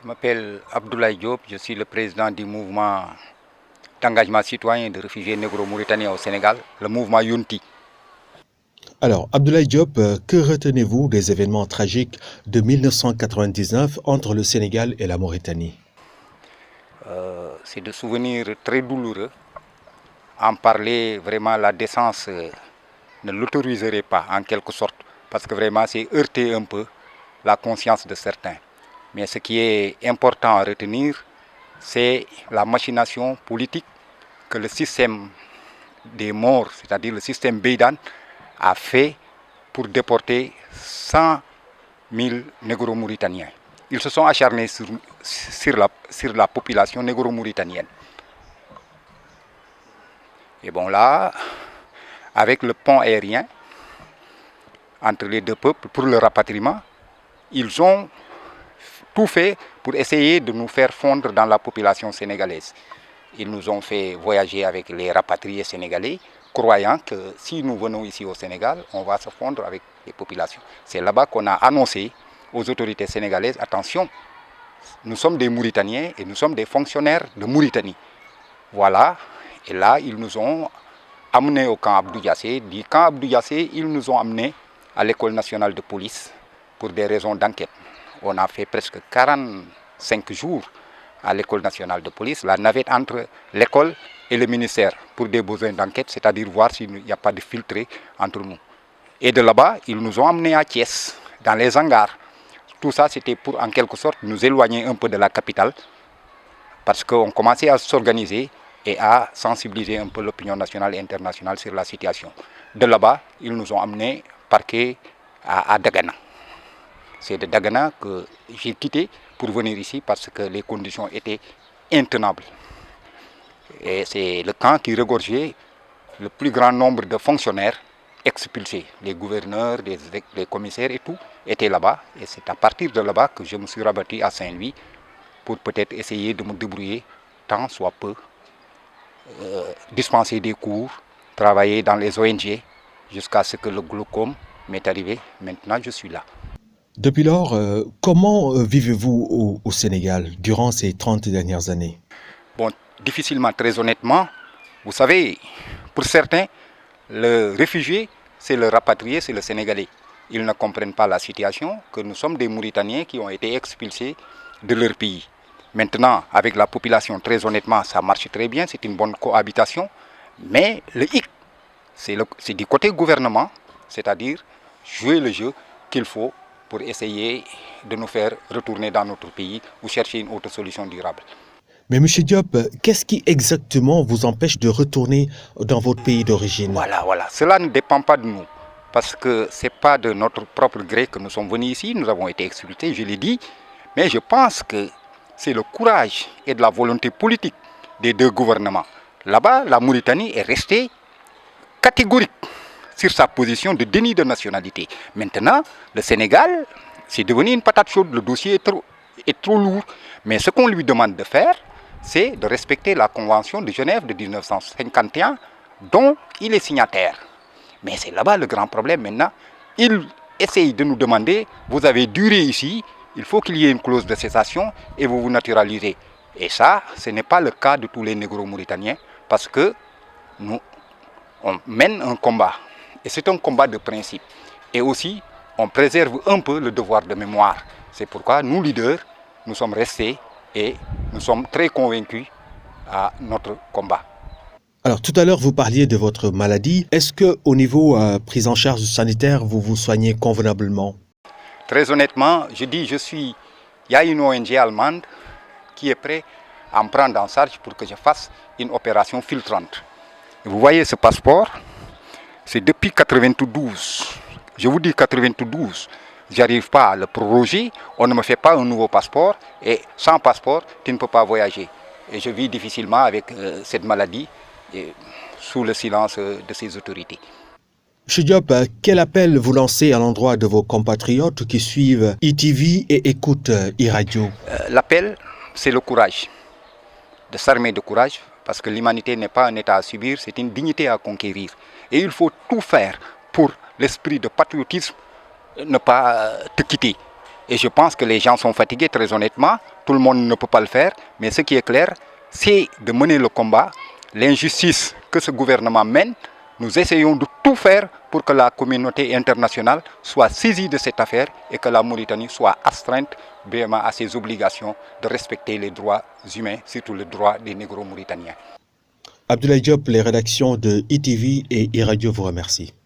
Je m'appelle Abdoulaye Diop, je suis le président du mouvement d'engagement citoyen de réfugiés négro-mauritaniens au Sénégal, le mouvement Yunti. Alors, Abdoulaye Diop, que retenez-vous des événements tragiques de 1999 entre le Sénégal et la Mauritanie? C'est des souvenirs très douloureux. En parler, vraiment, la décence ne l'autoriserait pas, en quelque sorte, parce que vraiment, c'est heurter un peu la conscience de certains. Mais ce qui est important à retenir, c'est la machination politique que le système des morts, c'est-à-dire le système Beydan, a fait pour déporter 100 000 négro-mauritaniens. Ils se sont acharnés sur la population négro-mauritanienne. Et bon là, avec le pont aérien entre les deux peuples pour le rapatriement, ils ont tout fait pour essayer de nous faire fondre dans la population sénégalaise. Ils nous ont fait voyager avec les rapatriés sénégalais, croyant que si nous venons ici au Sénégal, on va se fondre avec les populations. C'est là-bas qu'on a annoncé aux autorités sénégalaises, attention, nous sommes des Mauritaniens et nous sommes des fonctionnaires de Mauritanie. Voilà, et là, ils nous ont amenés au camp Abdou Diassé. Du camp Abdou Diassé, ils nous ont amenés à l'école nationale de police pour des raisons d'enquête. On a fait presque 45 jours à l'école nationale de police, la navette entre l'école et le ministère pour des besoins d'enquête, c'est-à-dire voir s'il n'y a pas de filtré entre nous. Et de là-bas, ils nous ont amenés à Thiès, dans les hangars. Tout ça, c'était pour, en quelque sorte, nous éloigner un peu de la capitale, parce qu'on commençait à s'organiser et à sensibiliser un peu l'opinion nationale et internationale sur la situation. De là-bas, ils nous ont amenés parqués à Dagana. C'est de Dagana que j'ai quitté pour venir ici parce que les conditions étaient intenables. Et c'est le camp qui regorgeait le plus grand nombre de fonctionnaires expulsés. Les gouverneurs, les commissaires et tout étaient là-bas. Et c'est à partir de là-bas que je me suis rabattu à Saint-Louis pour peut-être essayer de me débrouiller tant soit peu, dispenser des cours, travailler dans les ONG jusqu'à ce que le glaucome m'est arrivé. Maintenant, je suis là. Depuis lors, comment vivez-vous au Sénégal durant ces 30 dernières années? Bon, difficilement, très honnêtement. Vous savez, pour certains, le réfugié, c'est le rapatrié, c'est le Sénégalais. Ils ne comprennent pas la situation, que nous sommes des Mauritaniens qui ont été expulsés de leur pays. Maintenant, avec la population, très honnêtement, ça marche très bien, c'est une bonne cohabitation. Mais le hic, c'est du côté gouvernement, c'est-à-dire jouer le jeu qu'il faut pour essayer de nous faire retourner dans notre pays ou chercher une autre solution durable. Mais M. Diop, qu'est-ce qui exactement vous empêche de retourner dans votre pays d'origine? Voilà. Cela ne dépend pas de nous. Parce que ce n'est pas de notre propre gré que nous sommes venus ici. Nous avons été expulsés, je l'ai dit. Mais je pense que c'est le courage et de la volonté politique des deux gouvernements. Là-bas, la Mauritanie est restée catégorique sur sa position de déni de nationalité. Maintenant, le Sénégal, c'est devenu une patate chaude. Le dossier est trop lourd. Mais ce qu'on lui demande de faire, c'est de respecter la Convention de Genève de 1951, dont il est signataire. Mais c'est là-bas le grand problème maintenant. Il essaye de nous demander, vous avez duré ici, il faut qu'il y ait une clause de cessation et vous vous naturalisez. Et ça, ce n'est pas le cas de tous les négro-mauritaniens parce que nous, on mène un combat. Et c'est un combat de principe. Et aussi, on préserve un peu le devoir de mémoire. C'est pourquoi nous, leaders, nous sommes restés et nous sommes très convaincus à notre combat. Alors tout à l'heure, vous parliez de votre maladie. Est-ce qu'au niveau prise en charge sanitaire, vous vous soignez convenablement? Très honnêtement, je dis, il y a une ONG allemande qui est prête à me prendre en charge pour que je fasse une opération filtrante. Vous voyez ce passeport, c'est depuis 92. Je vous dis 92. J'arrive pas à le proroger, on ne me fait pas un nouveau passeport et sans passeport, tu ne peux pas voyager. Et je vis difficilement avec cette maladie et sous le silence de ces autorités. M. Diop, quel appel vous lancez à l'endroit de vos compatriotes qui suivent ITV et écoutent iRadio? L'appel, c'est le courage, de s'armer de courage, parce que l'humanité n'est pas un état à subir, c'est une dignité à conquérir. Et il faut tout faire pour l'esprit de patriotisme ne pas te quitter. Et je pense que les gens sont fatigués, très honnêtement, tout le monde ne peut pas le faire, mais ce qui est clair, c'est de mener le combat. L'injustice que ce gouvernement mène, nous essayons de tout faire pour que la communauté internationale soit saisie de cette affaire et que la Mauritanie soit astreinte vraiment à ses obligations de respecter les droits humains, surtout les droits des Négro-Mauritaniens. Abdoulaye Diop, les rédactions de ITV et iRadio vous remercient.